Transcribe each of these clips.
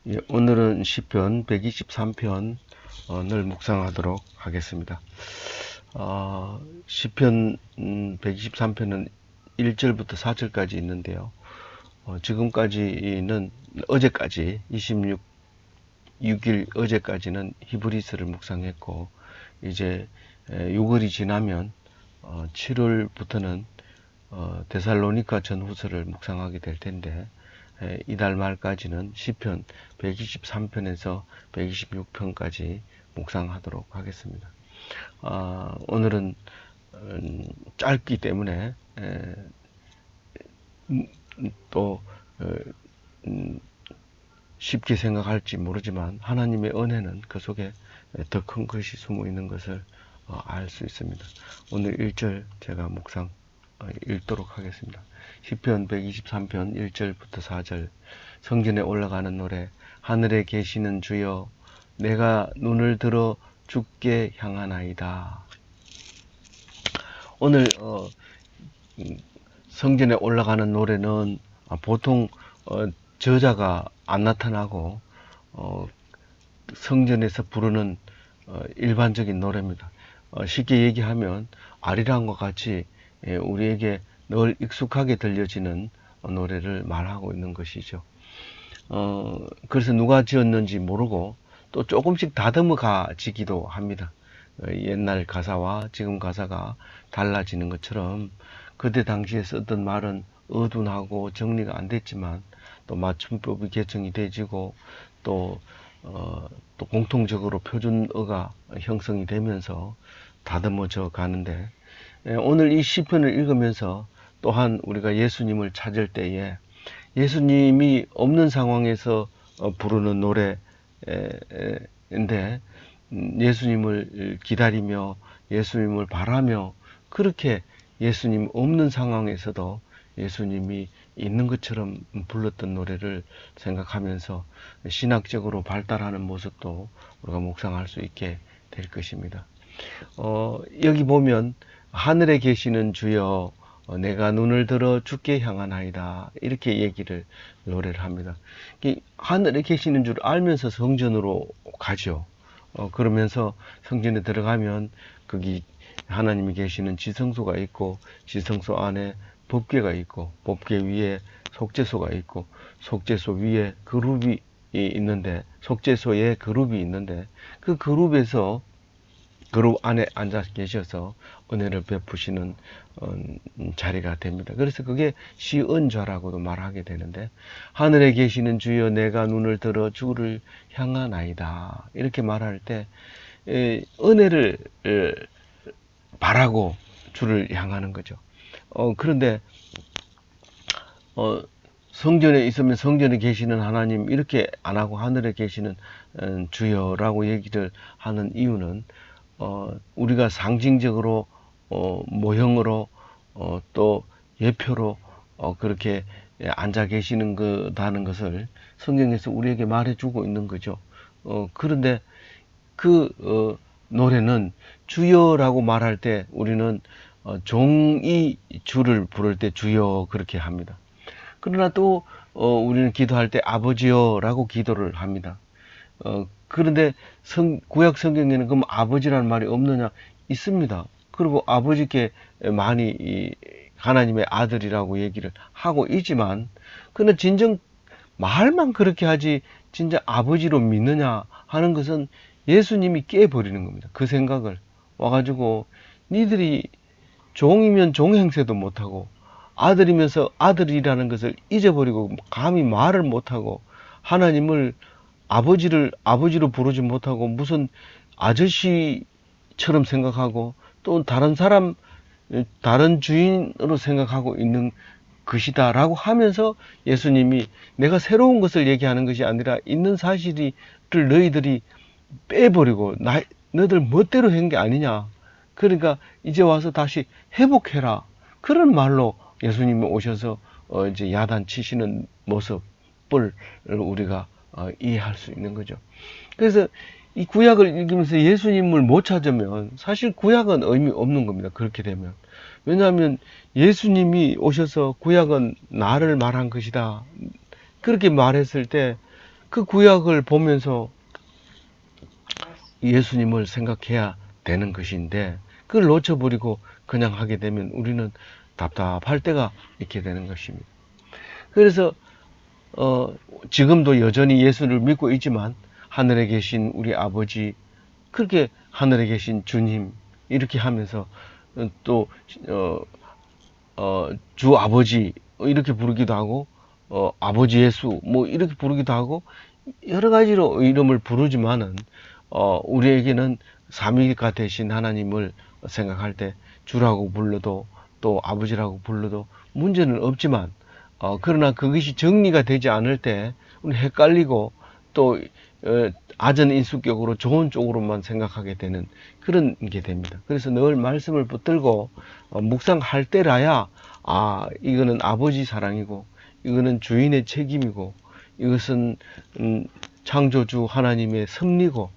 예, 오늘은 시편 123편을 묵상하도록 하겠습니다. 시편 123편은 1절부터 4절까지 있는데요. 지금까지는 어제까지 26일 어제까지는 히브리서를 묵상했고, 이제 6월이 지나면 7월부터는 데살로니가 전후서를 묵상하게 될 텐데, 이달 말까지는 시편 123편에서 126편까지 묵상하도록 하겠습니다. 오늘은 짧기 때문에 또 쉽게 생각할지 모르지만 하나님의 은혜는 그 속에 더 큰 것이 숨어 있는 것을 알 수 있습니다. 오늘 1절 제가 묵상 읽도록 하겠습니다. 시편 123편 1절부터 4절. 성전에 올라가는 노래. 하늘에 계시는 주여, 내가 눈을 들어 주께 향하나이다. 오늘 성전에 올라가는 노래는 보통 저자가 안 나타나고 성전에서 부르는 일반적인 노래입니다. 쉽게 얘기하면 아리랑과 같이 우리에게 늘 익숙하게 들려지는 노래를 말하고 있는 것이죠. 그래서 누가 지었는지 모르고 또 조금씩 다듬어 가지기도 합니다. 옛날 가사와 지금 가사가 달라지는 것처럼 그때 당시에 썼던 말은 어둔하고 정리가 안 됐지만 또 맞춤법이 개정이 되지고 또 공통적으로 표준어가 형성이 되면서 다듬어져 가는데, 오늘 이 시편을 읽으면서 또한 우리가 예수님을 찾을 때에 예수님이 없는 상황에서 부르는 노래인데, 예수님을 기다리며 예수님을 바라며 그렇게 예수님 없는 상황에서도 예수님이 있는 것처럼 불렀던 노래를 생각하면서 신학적으로 발달하는 모습도 우리가 묵상할 수 있게 될 것입니다. 여기 보면 하늘에 계시는 주여, 내가 눈을 들어 주께 향하나이다, 이렇게 얘기를 노래를 합니다. 하늘에 계시는 줄 알면서 성전으로 가죠. 그러면서 성전에 들어가면 거기 하나님이 계시는 지성소가 있고, 지성소 안에 법궤가 있고, 법궤 위에 속죄소가 있고, 속죄소 위에 그룹이 있는데, 속죄소에 그룹이 있는데, 그 그룹에서 그룹 안에 앉아 계셔서 은혜를 베푸시는 자리가 됩니다. 그래서 그게 시은좌라고도 말하게 되는데, 하늘에 계시는 주여, 내가 눈을 들어 주를 향하나이다, 이렇게 말할 때 은혜를 바라고 주를 향하는 거죠. 그런데 성전에 있으면 성전에 계시는 하나님 이렇게 안 하고 하늘에 계시는 주여라고 얘기를 하는 이유는, 우리가 상징적으로 모형으로 또 예표로 그렇게 앉아 계시는 거다는 것을 성경에서 우리에게 말해주고 있는 거죠. 그런데 그 노래는 주여라고 말할 때 우리는 종이 주를 부를 때 주여 그렇게 합니다. 그러나 또 우리는 기도할 때 아버지여라고 기도를 합니다. 그런데 구약 성경에는 그럼 아버지라는 말이 없느냐? 있습니다. 그리고 아버지께 많이 하나님의 아들이라고 얘기를 하고 있지만, 그는 진정 말만 그렇게 하지 진짜 아버지로 믿느냐 하는 것은 예수님이 깨버리는 겁니다. 그 생각을 와가지고 니들이 종이면 종 행세도 못하고 아들이면서 아들이라는 것을 잊어버리고 감히 말을 못하고 하나님을 아버지로 부르지 못하고 무슨 아저씨처럼 생각하고 또 다른 주인으로 생각하고 있는 것이다라고 하면서 예수님이 내가 새로운 것을 얘기하는 것이 아니라 있는 사실을 너희들이 빼버리고 너희들 멋대로 한 게 아니냐, 그러니까 이제 와서 다시 회복해라, 그런 말로 예수님이 오셔서 이제 야단치시는 모습을 우리가 이해할 수 있는 거죠. 그래서 이 구약을 읽으면서 예수님을 못 찾으면 사실 구약은 의미 없는 겁니다. 그렇게 되면. 왜냐하면 예수님이 오셔서 구약은 나를 말한 것이다, 그렇게 말했을 때 그 구약을 보면서 예수님을 생각해야 되는 것인데 그걸 놓쳐버리고 그냥 하게 되면 우리는 답답할 때가 있게 되는 것입니다. 그래서 지금도 여전히 예수를 믿고 있지만 하늘에 계신 우리 아버지, 그렇게 하늘에 계신 주님 이렇게 하면서 또 주 아버지 이렇게 부르기도 하고 아버지 예수 뭐 이렇게 부르기도 하고 여러 가지로 이름을 부르지만은 우리에게는 삼위일가 되신 하나님을 생각할 때 주라고 불러도 또 아버지라고 불러도 문제는 없지만 그러나 그것이 정리가 되지 않을 때 우리 헷갈리고 또 아전인수격으로 좋은 쪽으로만 생각하게 되는 그런 게 됩니다. 그래서 늘 말씀을 붙들고 묵상할 때라야 이거는 아버지 사랑이고 이거는 주인의 책임이고 이것은 창조주 하나님의 섭리고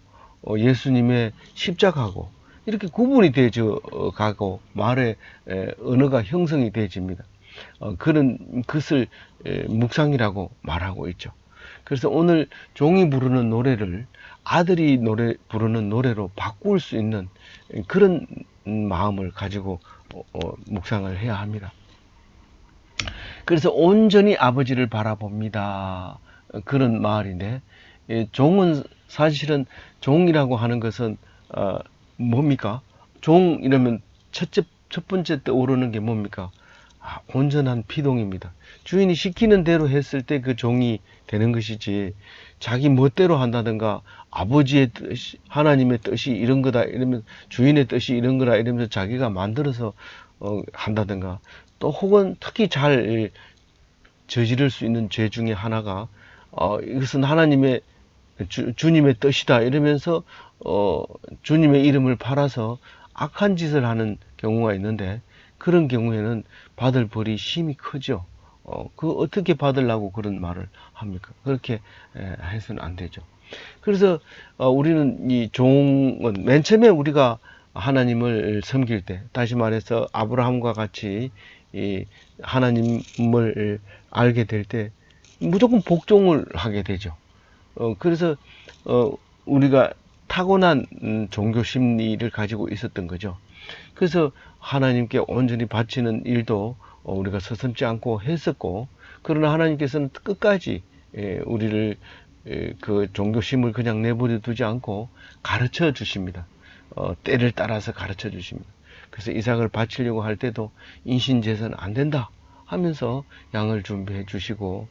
예수님의 십자가고 이렇게 구분이 되어져 가고 말의 언어가 형성이 되어집니다. 그런 것을 묵상이라고 말하고 있죠. 그래서 오늘 종이 부르는 노래를 아들이 부르는 노래로 바꿀 수 있는 그런 마음을 가지고 묵상을 해야 합니다. 그래서 온전히 아버지를 바라봅니다. 그런 말인데 종은 사실은 종이라고 하는 것은 뭡니까? 종 이러면 첫 번째 떠오르는 게 뭡니까? 온전한 피동입니다. 주인이 시키는 대로 했을 때 그 종이 되는 것이지 자기 멋대로 한다든가 아버지의 뜻, 하나님의 뜻이 이런 거다 이러면 주인의 뜻이 이런 거다 이러면서 자기가 만들어서 한다든가 또 혹은 특히 잘 저지를 수 있는 죄 중에 하나가 이것은 하나님의 주님의 뜻이다 이러면서 주님의 이름을 팔아서 악한 짓을 하는 경우가 있는데 그런 경우에는 받을 벌이 심히 크죠. 그 어떻게 받으려고 그런 말을 합니까? 그렇게 해서는 안 되죠. 그래서 우리는 이 종은 맨 처음에 우리가 하나님을 섬길 때, 다시 말해서 아브라함과 같이 이 하나님을 알게 될 때 무조건 복종을 하게 되죠. 그래서 우리가 타고난 종교 심리를 가지고 있었던 거죠. 그래서 하나님께 온전히 바치는 일도 우리가 서슴지 않고 했었고, 그러나 하나님께서는 끝까지 우리를 그 종교심을 그냥 내버려 두지 않고 가르쳐 주십니다. 때를 따라서 가르쳐 주십니다. 그래서 이삭을 바치려고 할 때도 인신제사는 안 된다 하면서 양을 준비해 주시고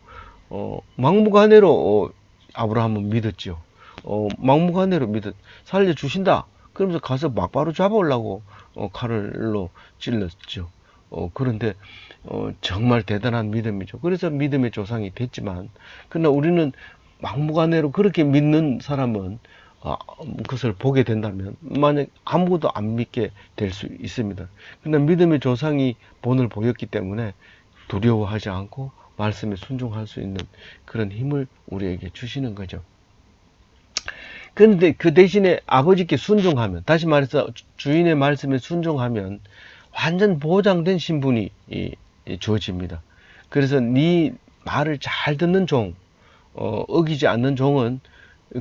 막무가내로 아브라함은 믿었죠. 막무가내로 살려주신다. 그러면서 가서 막바로 잡아오려고 칼로 찔렀죠. 그런데 정말 대단한 믿음이죠. 그래서 믿음의 조상이 됐지만, 그러나 우리는 막무가내로 그렇게 믿는 사람은 그것을 보게 된다면 만약 아무것도 안 믿게 될 수 있습니다. 그러나 믿음의 조상이 본을 보였기 때문에 두려워하지 않고 말씀에 순종할 수 있는 그런 힘을 우리에게 주시는 거죠. 그런데 그 대신에 아버지께 순종하면, 다시 말해서 주인의 말씀에 순종하면 완전 보장된 신분이 주어집니다. 그래서 네 말을 잘 듣는 종, 어기지 않는 종은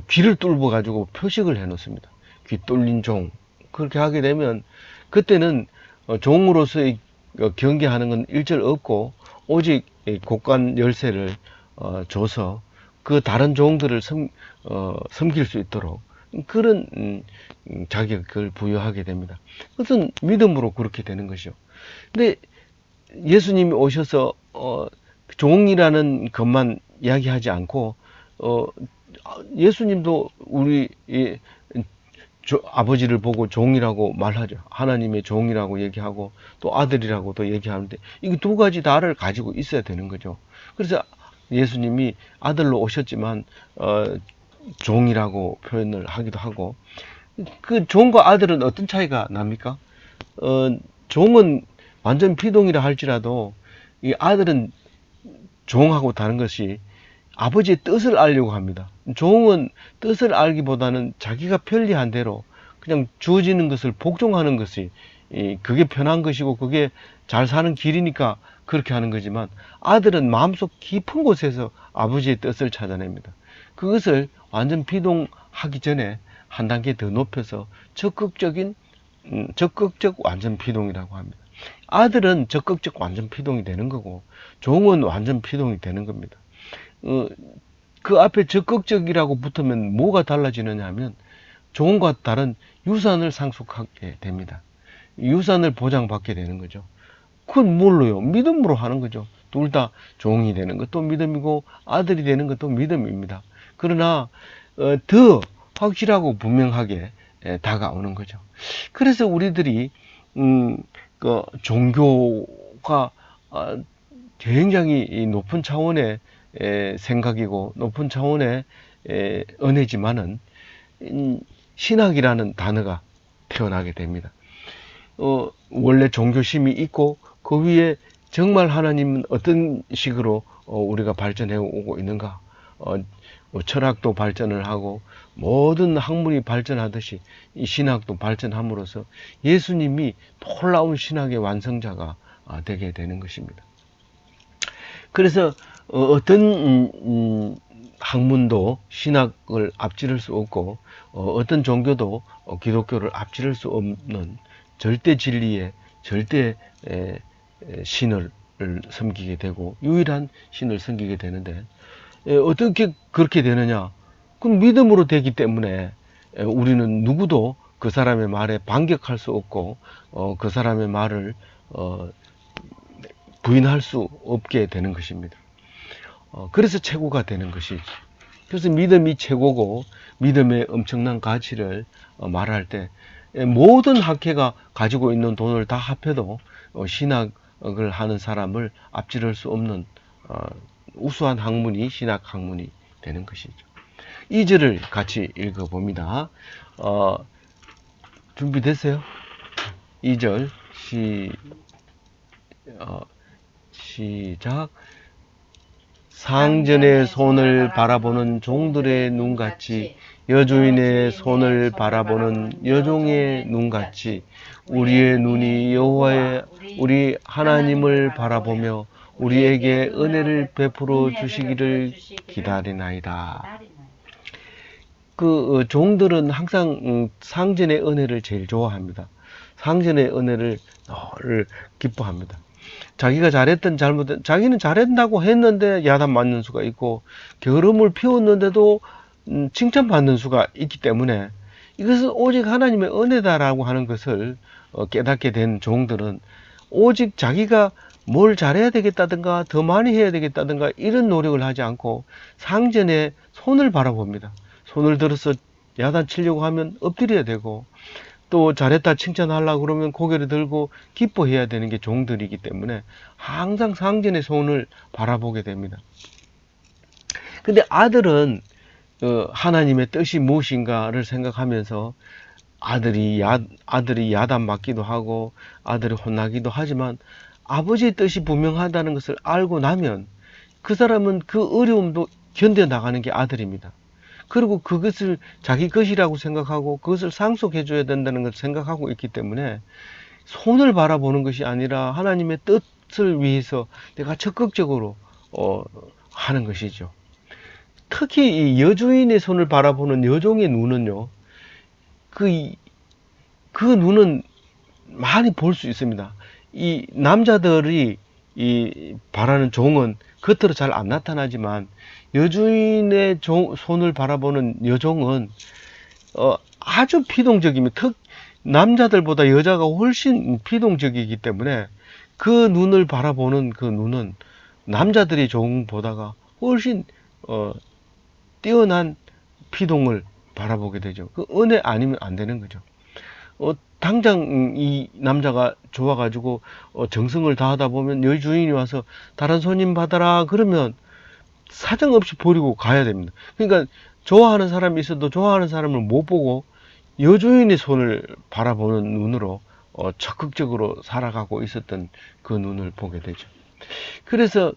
귀를 뚫어 가지고 표식을 해 놓습니다. 귀 뚫린 종. 그렇게 하게 되면 그때는 종으로서의 경계하는 건 일절 없고 오직 곳간 열쇠를 줘서 그 다른 종들을 섬길 수 있도록 그런 자격을 부여하게 됩니다. 그것은 믿음으로 그렇게 되는 것이죠. 근데 예수님이 오셔서 종이라는 것만 이야기하지 않고 예수님도 우리 아버지를 보고 종이라고 말하죠. 하나님의 종이라고 얘기하고 또 아들이라고도 얘기하는데 이 두 가지 다를 가지고 있어야 되는 거죠. 그래서 예수님이 아들로 오셨지만 종이라고 표현을 하기도 하고, 그 종과 아들은 어떤 차이가 납니까? 종은 완전 피동이라 할지라도 이 아들은 종하고 다른 것이 아버지의 뜻을 알려고 합니다. 종은 뜻을 알기보다는 자기가 편리한 대로 그냥 주어지는 것을 복종하는 것이 그게 편한 것이고 그게 잘 사는 길이니까 그렇게 하는 거지만 아들은 마음속 깊은 곳에서 아버지의 뜻을 찾아냅니다. 그것을 완전 피동하기 전에 한 단계 더 높여서 적극적 완전 피동이라고 합니다. 아들은 적극적 완전 피동이 되는 거고 종은 완전 피동이 되는 겁니다. 그 앞에 적극적이라고 붙으면 뭐가 달라지느냐 하면 종과 다른 유산을 상속하게 됩니다. 유산을 보장받게 되는 거죠. 그건 뭘로요? 믿음으로 하는 거죠. 둘 다 종이 되는 것도 믿음이고 아들이 되는 것도 믿음입니다. 그러나 더 확실하고 분명하게 다가오는 거죠. 그래서 우리들이 그 종교가 굉장히 높은 차원의 생각이고 높은 차원의 은혜지만은 신학이라는 단어가 태어나게 됩니다. 원래 종교심이 있고 그 위에 정말 하나님은 어떤 식으로 우리가 발전해 오고 있는가, 철학도 발전을 하고 모든 학문이 발전하듯이 이 신학도 발전함으로써 예수님이 놀라운 신학의 완성자가 되게 되는 것입니다. 그래서 어떤 학문도 신학을 앞지를 수 없고 어떤 종교도 기독교를 앞지를 수 없는 절대 진리의 절대 신을 섬기게 되고 유일한 신을 섬기게 되는데 어떻게 그렇게 되느냐? 그럼 믿음으로 되기 때문에 우리는 누구도 그 사람의 말에 반격할 수 없고 그 사람의 말을 부인할 수 없게 되는 것입니다. 그래서 최고가 되는 것이지. 그래서 믿음이 최고고 믿음의 엄청난 가치를 말할 때 모든 학회가 가지고 있는 돈을 다 합해도 신학을 하는 사람을 앞지를 수 없는 우수한 학문이 신학 학문이 되는 것이죠. 2절을 같이 읽어봅니다. 준비됐어요? 2절 시작. 상전의 손을 바라보는 종들의 눈같이 여주인의 손을 바라보는 여종의 눈같이 우리의 눈이 여호와의 우리 하나님을 바라보며 우리에게 은혜를 베풀어 주시기를 기다리나이다. 그 종들은 항상 상전의 은혜를 제일 좋아합니다. 상전의 은혜를 기뻐합니다. 자기가 잘했든 잘못했든 자기는 잘했다고 했는데 야단 맞는 수가 있고 게으름을 피웠는데도 칭찬받는 수가 있기 때문에 이것은 오직 하나님의 은혜다라고 하는 것을 깨닫게 된 종들은 오직 자기가 뭘 잘해야 되겠다든가 더 많이 해야 되겠다든가 이런 노력을 하지 않고 상전의 손을 바라봅니다. 손을 들어서 야단치려고 하면 엎드려야 되고 또 잘했다 칭찬하려고 그러면 고개를 들고 기뻐해야 되는 게 종들이기 때문에 항상 상전의 손을 바라보게 됩니다. 근데 아들은 하나님의 뜻이 무엇인가를 생각하면서 아들이 야단 맞기도 하고 아들이 혼나기도 하지만 아버지의 뜻이 분명하다는 것을 알고 나면 그 사람은 그 어려움도 견뎌나가는 게 아들입니다. 그리고 그것을 자기 것이라고 생각하고 그것을 상속해 줘야 된다는 것을 생각하고 있기 때문에 손을 바라보는 것이 아니라 하나님의 뜻을 위해서 내가 적극적으로 하는 것이죠. 특히 이 여주인의 손을 바라보는 여종의 눈은요, 그 눈은 많이 볼 수 있습니다. 이 남자들이 바라는 종은 겉으로 잘 안 나타나지만 여주인의 손을 바라보는 여종은 아주 피동적입니다. 남자들보다 여자가 훨씬 피동적이기 때문에 그 눈을 바라보는 그 눈은 남자들의 종보다가 훨씬 뛰어난 피동을 바라보게 되죠. 그 은혜 아니면 안 되는 거죠. 당장 이 남자가 좋아가지고 정성을 다하다 보면 여주인이 와서 다른 손님 받아라 그러면 사정없이 버리고 가야 됩니다. 그러니까 좋아하는 사람이 있어도 좋아하는 사람을 못 보고 여주인의 손을 바라보는 눈으로 적극적으로 살아가고 있었던 그 눈을 보게 되죠. 그래서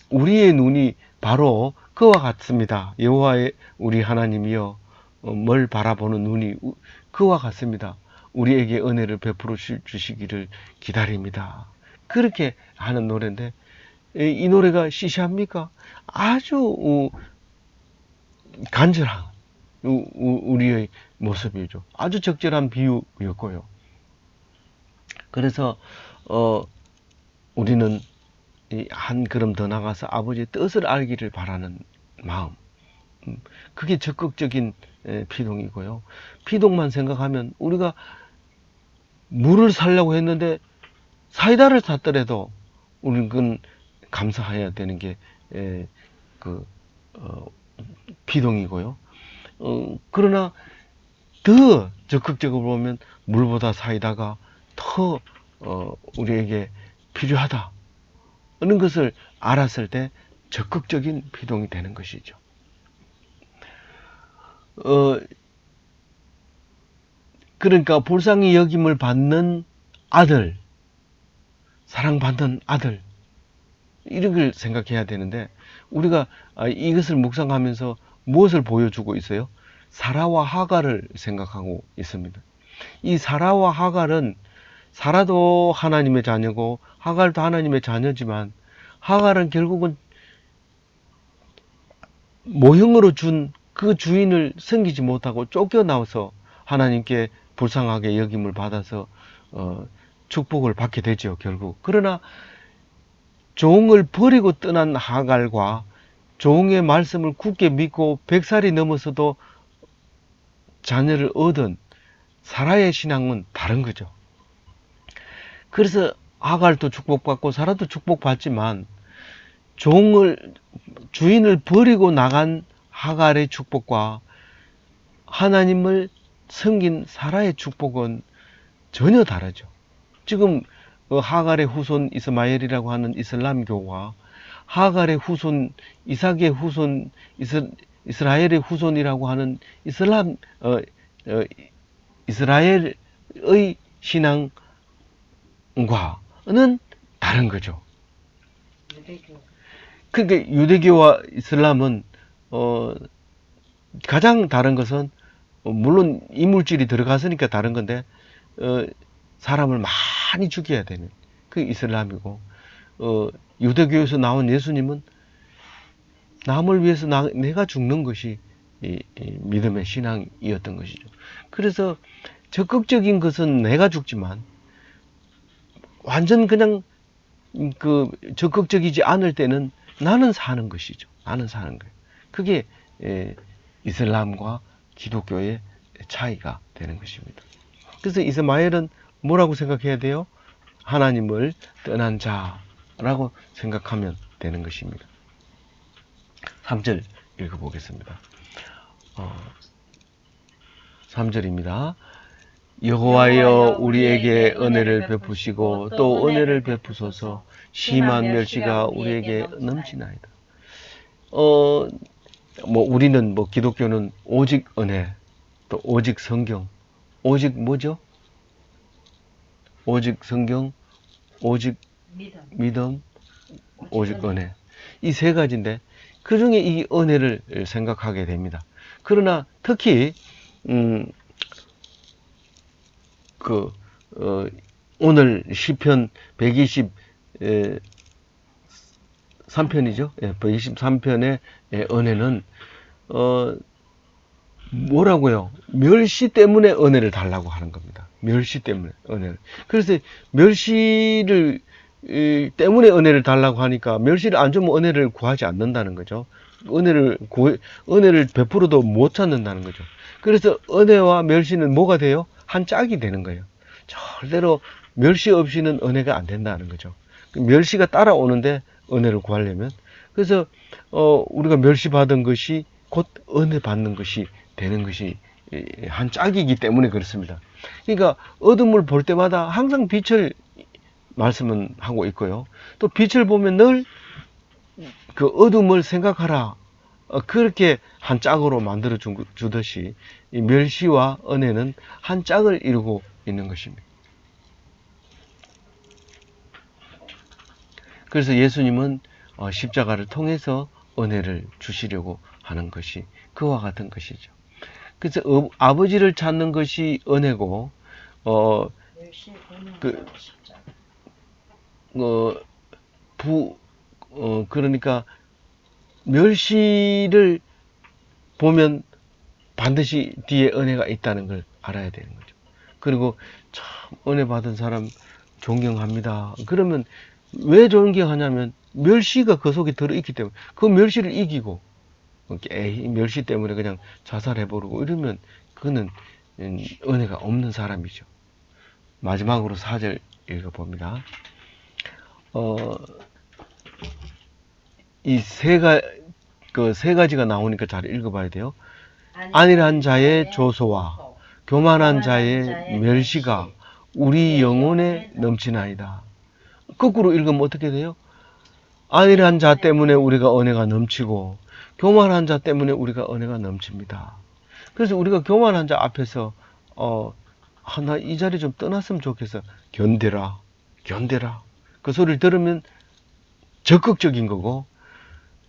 우리의 눈이 바로 그와 같습니다. 여호와의 우리 하나님이여 뭘 바라보는 눈이 그와 같습니다. 우리에게 은혜를 베풀어 주시기를 기다립니다. 그렇게 하는 노래인데, 이 노래가 시시합니까? 아주 간절한 우리의 모습이죠. 아주 적절한 비유였고요. 그래서 우리는 한 걸음 더 나가서 아버지의 뜻을 알기를 바라는 마음, 그게 적극적인 피동이고요. 피동만 생각하면 우리가 물을 사려고 했는데 사이다를 샀더라도 우리는 그건 감사해야 되는 게 그 피동이고요. 그러나 더 적극적으로 보면 물보다 사이다가 더 우리에게 필요하다 는 것을 알았을 때 적극적인 피동이 되는 것이죠. 그러니까 불쌍히 여김을 받는 아들, 사랑받는 아들, 이런 걸 생각해야 되는데, 우리가 이것을 묵상하면서 무엇을 보여주고 있어요? 사라와 하갈을 생각하고 있습니다. 이 사라와 하갈은, 사라도 하나님의 자녀고 하갈도 하나님의 자녀지만, 하갈은 결국은 모형으로 준 그 주인을 섬기지 못하고 쫓겨나와서 하나님께 불쌍하게 여김을 받아서 축복을 받게 되죠, 결국. 그러나 종을 버리고 떠난 하갈과 종의 말씀을 굳게 믿고 100살이 넘어서도 자녀를 얻은 사라의 신앙은 다른 거죠. 그래서 하갈도 축복받고 사라도 축복받지만 주인을 버리고 나간 하갈의 축복과 하나님을 섬긴 사라의 축복은 전혀 다르죠. 지금 하갈의 후손 이스마엘이라고 하는 이슬람교와 하갈의 후손, 이삭의 후손, 이스라엘의 후손이라고 하는 이스라엘의 신앙과는 다른 거죠. 그러니까 유대교와 이슬람은 가장 다른 것은 물론 이물질이 들어갔으니까 다른 건데 사람을 많이 죽여야 되는 그 이슬람이고 유대교에서 나온 예수님은 남을 위해서 내가 죽는 것이 이 믿음의 신앙이었던 것이죠. 그래서 적극적인 것은 내가 죽지만 완전 그냥 적극적이지 않을 때는 나는 사는 것이죠. 나는 사는 거예요. 그게 이슬람과 기독교의 차이가 되는 것입니다. 그래서 이스마엘은 뭐라고 생각해야 돼요? 하나님을 떠난 자라고 생각하면 되는 것입니다. 3절 읽어보겠습니다. 3절입니다. 여호와여 우리에게 은혜를 베푸시고 또 은혜를 베푸소서. 심한 멸시가 우리에게 넘치나이다. 우리는 기독교는 오직 은혜, 또 오직 성경, 오직 뭐죠? 오직 성경, 오직 믿음, 오직 은혜. 이 세 가지인데 그 중에 이 은혜를 생각하게 됩니다. 그러나 특히 오늘 시편 123편이죠. 123편의 은혜는 뭐라고요? 멸시 때문에 은혜를 달라고 하는 겁니다. 멸시 때문에 은혜를. 그래서 멸시를 때문에 은혜를 달라고 하니까 멸시를 안 주면 은혜를 구하지 않는다는 거죠. 은혜를 베풀어도 못 찾는다는 거죠. 그래서 은혜와 멸시는 뭐가 돼요? 한 짝이 되는 거예요. 절대로 멸시 없이는 은혜가 안 된다는 거죠. 멸시가 따라오는데 은혜를 구하려면. 그래서 우리가 멸시받은 것이 곧 은혜 받는 것이 되는 것이 한 짝이기 때문에 그렇습니다. 그러니까 어둠을 볼 때마다 항상 빛을 말씀은 하고 있고요. 또 빛을 보면 늘 그 어둠을 생각하라. 그렇게 한 짝으로 만들어 주듯이 이 멸시와 은혜는 한 짝을 이루고 있는 것입니다. 그래서 예수님은 십자가를 통해서 은혜를 주시려고 하는 것이 그와 같은 것이죠. 그래서 아버지를 찾는 것이 은혜고 어, 그러니까 멸시를 보면 반드시 뒤에 은혜가 있다는 걸 알아야 되는 거죠. 그리고 참 은혜 받은 사람 존경합니다. 그러면 왜 존경하냐면 멸시가 그 속에 들어있기 때문에 그 멸시를 이기고 에이, 멸시 때문에 그냥 자살해버리고 이러면 그거는 은혜가 없는 사람이죠. 마지막으로 4절 읽어봅니다. 이 세 가지가 나오니까 잘 읽어봐야 돼요. 안일한 자의 조소와 교만한 자의 멸시가 우리 영혼에 넘치나이다. 거꾸로 읽으면 어떻게 돼요? 안일한 자 때문에 우리가 은혜가 넘치고 교만한 자 때문에 우리가 은혜가 넘칩니다. 그래서 우리가 교만한 자 앞에서 나 이 자리 좀 떠났으면 좋겠어. 견뎌라. 그 소리를 들으면 적극적인 거고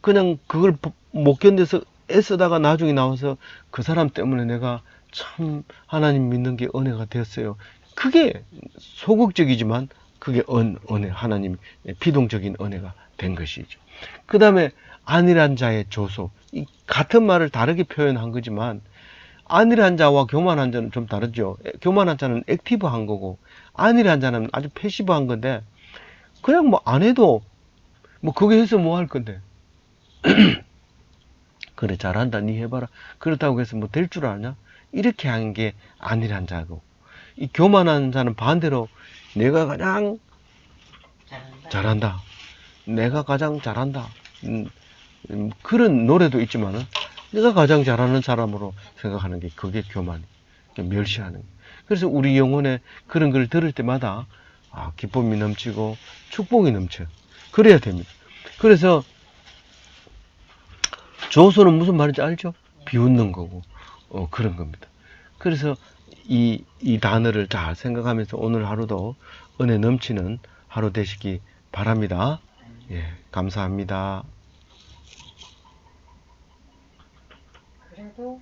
그냥 그걸 못 견뎌서 애쓰다가 나중에 나와서 그 사람 때문에 내가 참 하나님 믿는 게 은혜가 되었어요. 그게 소극적이지만 그게 은혜, 하나님 비동적인 은혜가 된 것이죠. 그 다음에 안일한 자의 조소. 이 같은 말을 다르게 표현한 거지만 안일한 자와 교만한 자는 좀 다르죠. 교만한 자는 액티브한 거고 안일한 자는 아주 패시브한 건데 그냥 뭐 안 해도 뭐 그게 해서 뭐 할 건데 그래 잘한다 니 해봐라 그렇다고 해서 뭐 될 줄 아냐 이렇게 하는 게 안일한 자고 이 교만한 자는 반대로 내가 가장 잘한다 내가 가장 잘한다 그런 노래도 있지만은 내가 가장 잘하는 사람으로 생각하는 게 그게 교만 멸시하는 거예요. 그래서 우리 영혼에 그런 걸 들을 때마다 기쁨이 넘치고 축복이 넘쳐요. 그래야 됩니다. 그래서 조소는 무슨 말인지 알죠? 비웃는 거고 그런 겁니다. 그래서 이 단어를 잘 생각하면서 오늘 하루도 은혜 넘치는 하루 되시기 바랍니다. 예, 감사합니다. 그래도